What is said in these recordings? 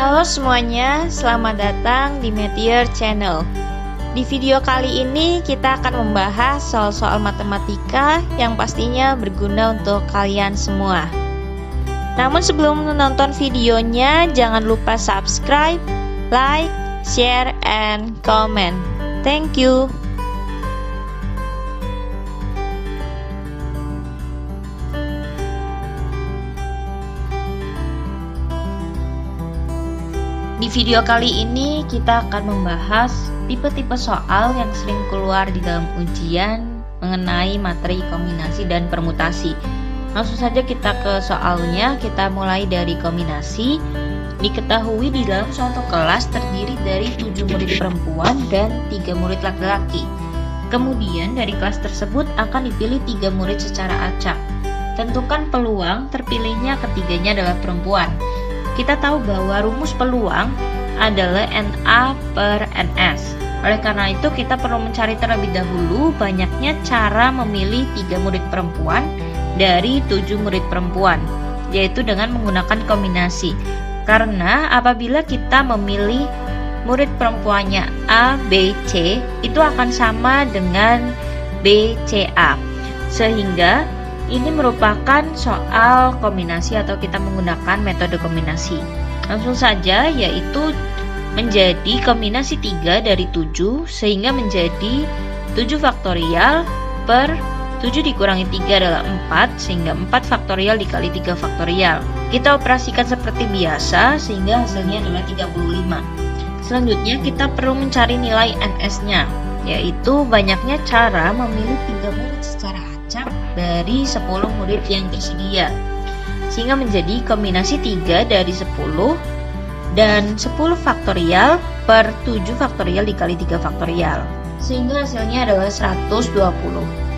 Halo semuanya, selamat datang di Meteor Channel. Di video kali ini kita akan membahas soal-soal matematika yang pastinya berguna untuk kalian semua. Namun sebelum menonton videonya, jangan lupa subscribe, like, share, and comment. Thank you. Di video kali ini kita akan membahas tipe-tipe soal yang sering keluar di dalam ujian mengenai materi kombinasi dan permutasi. Langsung saja kita ke soalnya, kita mulai dari kombinasi. Diketahui di dalam suatu kelas terdiri dari 7 murid perempuan dan 3 murid laki-laki. Kemudian dari kelas tersebut akan dipilih 3 murid secara acak. Tentukan peluang terpilihnya ketiganya adalah perempuan. Kita tahu bahwa rumus peluang adalah NA per NS. Oleh karena itu kita perlu mencari terlebih dahulu banyaknya cara memilih 3 murid perempuan dari 7 murid perempuan, yaitu dengan menggunakan kombinasi. Karena apabila kita memilih murid perempuannya A, B, C, itu akan sama dengan B, C, A. Sehingga ini merupakan soal kombinasi atau kita menggunakan metode kombinasi. Langsung saja, yaitu menjadi kombinasi 3 dari 7 sehingga menjadi 7 faktorial per 7 dikurangi 3 adalah 4 sehingga 4 faktorial dikali 3 faktorial. Kita operasikan seperti biasa sehingga hasilnya adalah 35. Selanjutnya kita perlu mencari nilai NS-nya, yaitu banyaknya cara memilih 3 murid secara acak dari 10 murid yang tersedia, sehingga menjadi kombinasi 3 dari 10 dan 10 faktorial per 7 faktorial dikali 3 faktorial, sehingga hasilnya adalah 120.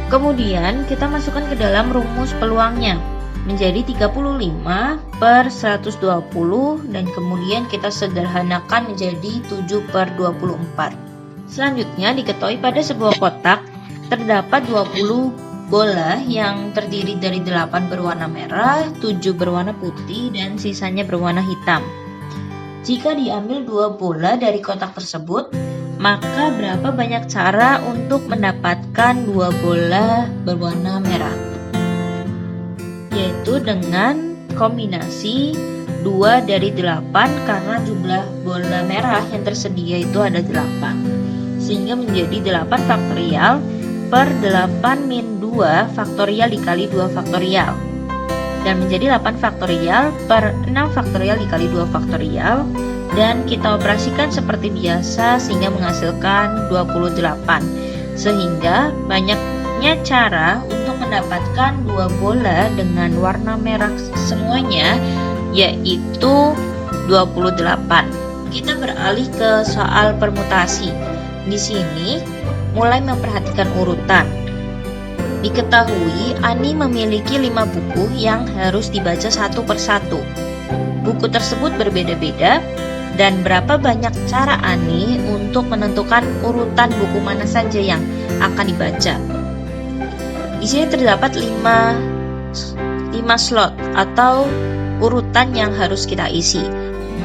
Kemudian kita masukkan ke dalam rumus peluangnya menjadi 35 per 120 dan kemudian kita sederhanakan menjadi 7 per 24. Selanjutnya diketahui pada sebuah kotak terdapat 20 bola yang terdiri dari 8 berwarna merah, 7 berwarna putih, dan sisanya berwarna hitam. Jika diambil 2 bola dari kotak tersebut, maka berapa banyak cara untuk mendapatkan 2 bola berwarna merah? Yaitu dengan kombinasi 2 dari 8 karena jumlah bola merah yang tersedia itu ada 8. Sehingga menjadi 8 faktorial per 8 min 2 faktorial dikali 2 faktorial, dan menjadi 8 faktorial per 6 faktorial dikali 2 faktorial, dan kita operasikan seperti biasa sehingga menghasilkan 28. Sehingga banyaknya cara untuk mendapatkan 2 bola dengan warna merah semuanya yaitu 28. Kita beralih ke soal permutasi. Di sini mulai memperhatikan urutan. Diketahui Ani memiliki 5 buku yang harus dibaca satu persatu. Buku tersebut berbeda-beda dan berapa banyak cara Ani untuk menentukan urutan buku mana saja yang akan dibaca. Di sini terdapat 5 slot atau urutan yang harus kita isi.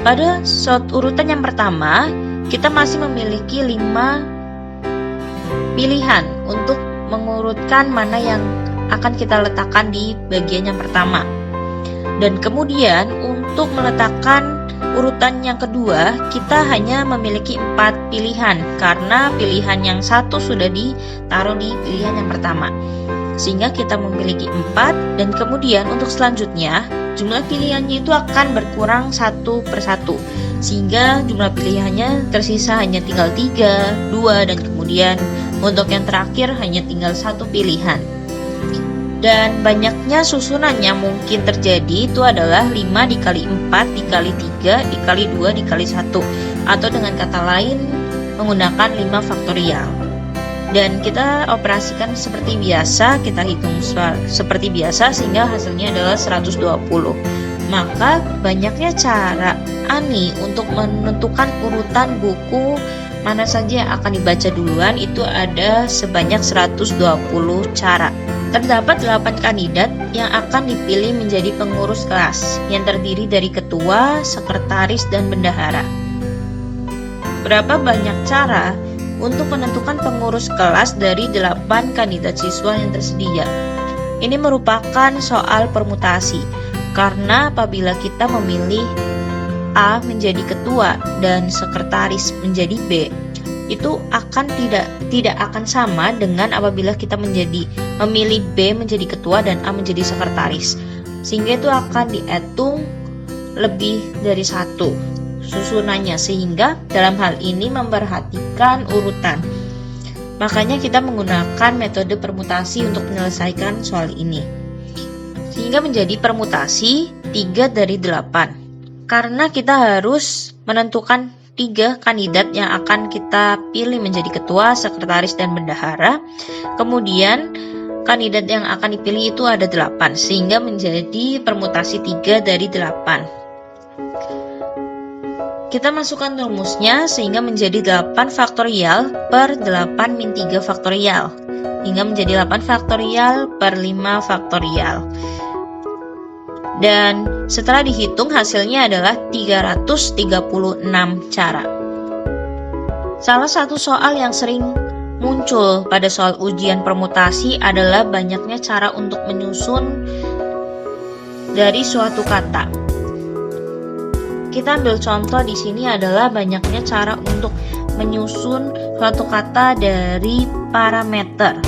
Pada slot urutan yang pertama, kita masih memiliki 5 pilihan untuk mengurutkan mana yang akan kita letakkan di bagian yang pertama. Dan kemudian untuk meletakkan urutan yang kedua, kita hanya memiliki 4 pilihan karena pilihan yang satu sudah ditaruh di pilihan yang pertama. Sehingga kita memiliki 4, dan kemudian untuk selanjutnya jumlah pilihannya itu akan berkurang satu persatu. Sehingga jumlah pilihannya tersisa hanya tinggal 3, 2, dan kemudian untuk yang terakhir hanya tinggal 1 pilihan. Dan banyaknya susunan yang mungkin terjadi itu adalah 5 dikali 4 dikali 3 dikali 2 dikali 1, atau dengan kata lain menggunakan 5 faktorial. Dan kita operasikan seperti biasa, kita hitung seperti biasa sehingga hasilnya adalah 120. Maka banyaknya cara Ani untuk menentukan urutan buku mana saja yang akan dibaca duluan itu ada sebanyak 120 cara. Terdapat 8 kandidat yang akan dipilih menjadi pengurus kelas yang terdiri dari ketua, sekretaris, dan bendahara. Berapa banyak cara untuk menentukan pengurus kelas dari 8 kandidat siswa yang tersedia? Ini merupakan soal permutasi, karena apabila kita memilih A menjadi ketua dan sekretaris menjadi B, itu akan tidak akan sama dengan apabila kita memilih B menjadi ketua dan A menjadi sekretaris, sehingga itu akan dihitung lebih dari satu susunannya, sehingga dalam hal ini memperhatikan urutan. Makanya kita menggunakan metode permutasi untuk menyelesaikan soal ini, sehingga menjadi permutasi 3 dari 8, karena kita harus menentukan 3 kandidat yang akan kita pilih menjadi ketua, sekretaris, dan bendahara. Kemudian kandidat yang akan dipilih itu ada 8, sehingga menjadi permutasi 3 dari 8. Kita masukkan rumusnya sehingga menjadi 8 faktorial per 8 min 3 faktorial, hingga menjadi 8 faktorial per 5 faktorial. Dan setelah dihitung hasilnya adalah 336 cara. Salah satu soal yang sering muncul pada soal ujian permutasi adalah banyaknya cara untuk menyusun dari suatu kata. Kita ambil contoh di sini adalah banyaknya cara untuk menyusun suatu kata dari parameter.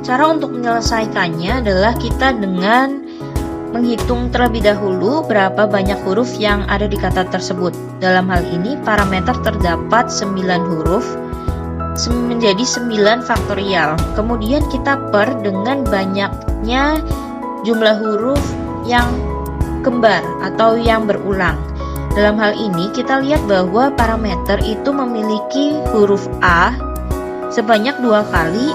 Cara untuk menyelesaikannya adalah kita dengan menghitung terlebih dahulu berapa banyak huruf yang ada di kata tersebut. Dalam hal ini parameter terdapat 9 huruf menjadi 9 faktorial. Kemudian kita per dengan banyaknya jumlah huruf yang kembar atau yang berulang. Dalam hal ini kita lihat bahwa parameter itu memiliki huruf A sebanyak 2 kali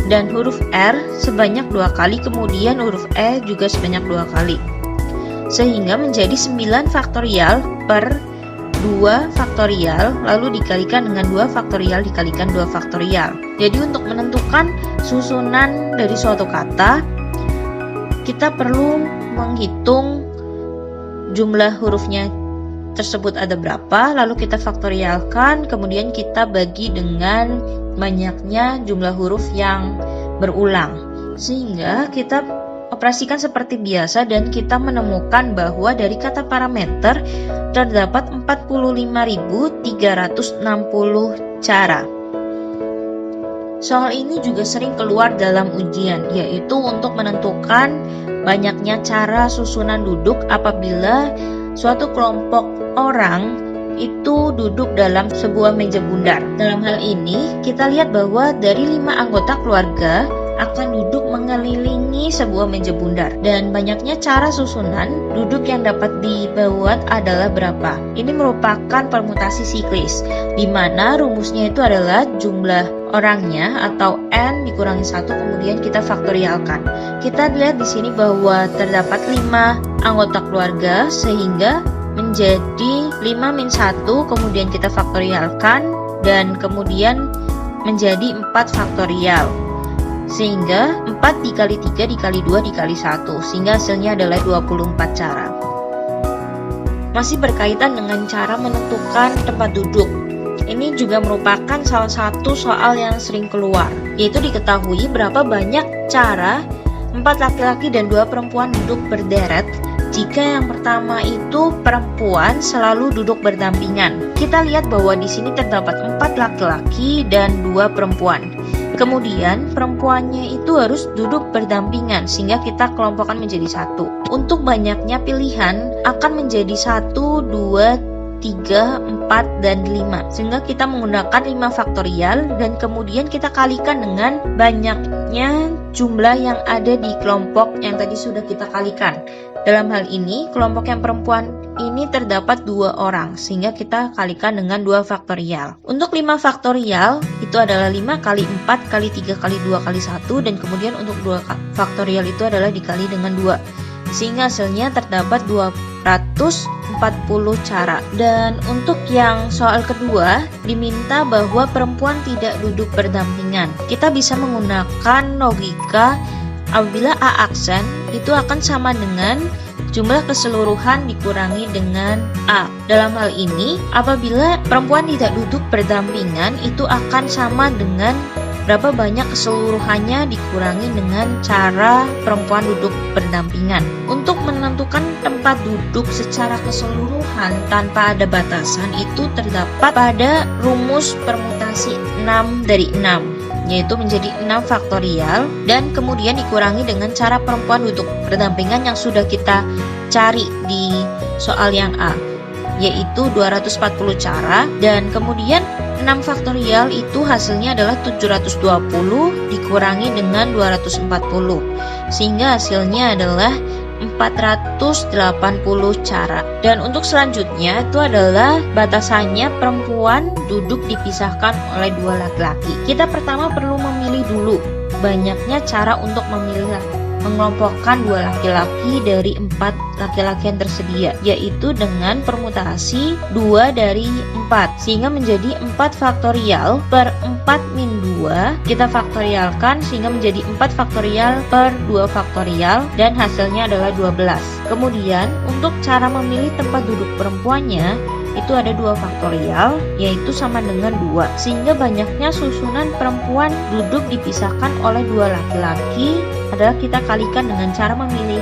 dan huruf R sebanyak 2 kali, kemudian huruf E juga sebanyak 2 kali, sehingga menjadi 9 faktorial per 2 faktorial lalu dikalikan dengan 2 faktorial dikalikan 2 faktorial. Jadi untuk menentukan susunan dari suatu kata, kita perlu menghitung jumlah hurufnya tersebut ada berapa, lalu kita faktorialkan, kemudian kita bagi dengan banyaknya jumlah huruf yang berulang, sehingga kita operasikan seperti biasa dan kita menemukan bahwa dari kata parameter terdapat 45.360 cara. Soal ini juga sering keluar dalam ujian, yaitu untuk menentukan banyaknya cara susunan duduk apabila suatu kelompok orang itu duduk dalam sebuah meja bundar. Dalam hal ini, kita lihat bahwa dari 5 anggota keluarga akan duduk mengelilingi sebuah meja bundar, dan banyaknya cara susunan duduk yang dapat dibuat adalah berapa. Ini merupakan permutasi siklis, di mana rumusnya itu adalah jumlah orangnya atau n dikurangi 1, kemudian kita faktorialkan. Kita lihat di sini bahwa terdapat 5 anggota keluarga, sehingga menjadi 5 min 1, kemudian kita faktorialkan, dan kemudian menjadi 4 faktorial, sehingga 4 dikali 3 dikali 2 dikali 1, sehingga hasilnya adalah 24 cara. Masih berkaitan dengan cara menentukan tempat duduk, ini juga merupakan salah satu soal yang sering keluar, yaitu diketahui berapa banyak cara 4 laki-laki dan 2 perempuan duduk berderet jika yang pertama itu perempuan selalu duduk berdampingan. Kita lihat bahwa di sini terdapat 4 laki-laki dan 2 perempuan. Kemudian perempuannya itu harus duduk berdampingan, sehingga kita kelompokkan menjadi 1. Untuk banyaknya pilihan akan menjadi 1, 2, 3, 4, dan 5, sehingga kita menggunakan 5 faktorial dan kemudian kita kalikan dengan banyaknya jumlah yang ada di kelompok yang tadi sudah kita kalikan. Dalam hal ini, kelompok yang perempuan ini terdapat 2 orang, sehingga kita kalikan dengan 2 faktorial. Untuk 5 faktorial, itu adalah 5 kali 4 kali 3 kali 2 kali 1, dan kemudian untuk 2 faktorial itu adalah dikali dengan 2. Sehingga hasilnya terdapat 200 440 cara. Dan untuk yang soal kedua, diminta bahwa perempuan tidak duduk berdampingan. Kita bisa menggunakan logika apabila A aksen itu akan sama dengan jumlah keseluruhan dikurangi dengan A. Dalam hal ini, apabila perempuan tidak duduk berdampingan itu akan sama dengan berapa banyak keseluruhannya dikurangi dengan cara perempuan duduk berdampingan. Untuk menentukan tempat duduk secara keseluruhan tanpa ada batasan itu terdapat pada rumus permutasi 6 dari 6, yaitu menjadi 6 faktorial dan kemudian dikurangi dengan cara perempuan duduk berdampingan yang sudah kita cari di soal yang A, yaitu 240 cara, dan kemudian 6 faktorial itu hasilnya adalah 720 dikurangi dengan 240, sehingga hasilnya adalah 480 cara. Dan untuk selanjutnya itu adalah batasannya perempuan duduk dipisahkan oleh 2 laki-laki. Kita pertama perlu memilih dulu banyaknya cara untuk mengelompokkan 2 laki-laki dari 4 laki-laki yang tersedia, yaitu dengan permutasi 2 dari 4, sehingga menjadi 4 faktorial per 4 min 2, kita faktorialkan sehingga menjadi 4 faktorial per 2 faktorial, dan hasilnya adalah 12. Kemudian untuk cara memilih tempat duduk perempuannya itu ada 2 faktorial, yaitu sama dengan 2, sehingga banyaknya susunan perempuan duduk dipisahkan oleh 2 laki-laki adalah kita kalikan dengan cara memilih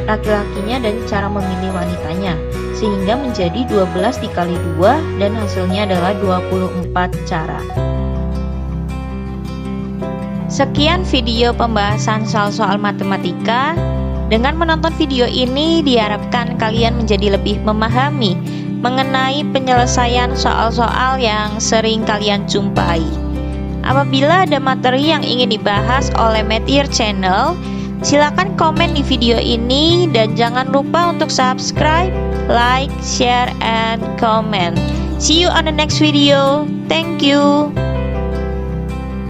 laki-lakinya dan cara memilih wanitanya, sehingga menjadi 12 dikali 2 dan hasilnya adalah 24 cara. Sekian video pembahasan soal-soal matematika. Dengan menonton video ini diharapkan kalian menjadi lebih memahami mengenai penyelesaian soal-soal yang sering kalian jumpai. Apabila ada materi yang ingin dibahas oleh Meteor Channel, silakan komen di video ini dan jangan lupa untuk subscribe, like, share, and comment. See you on the next video. Thank you.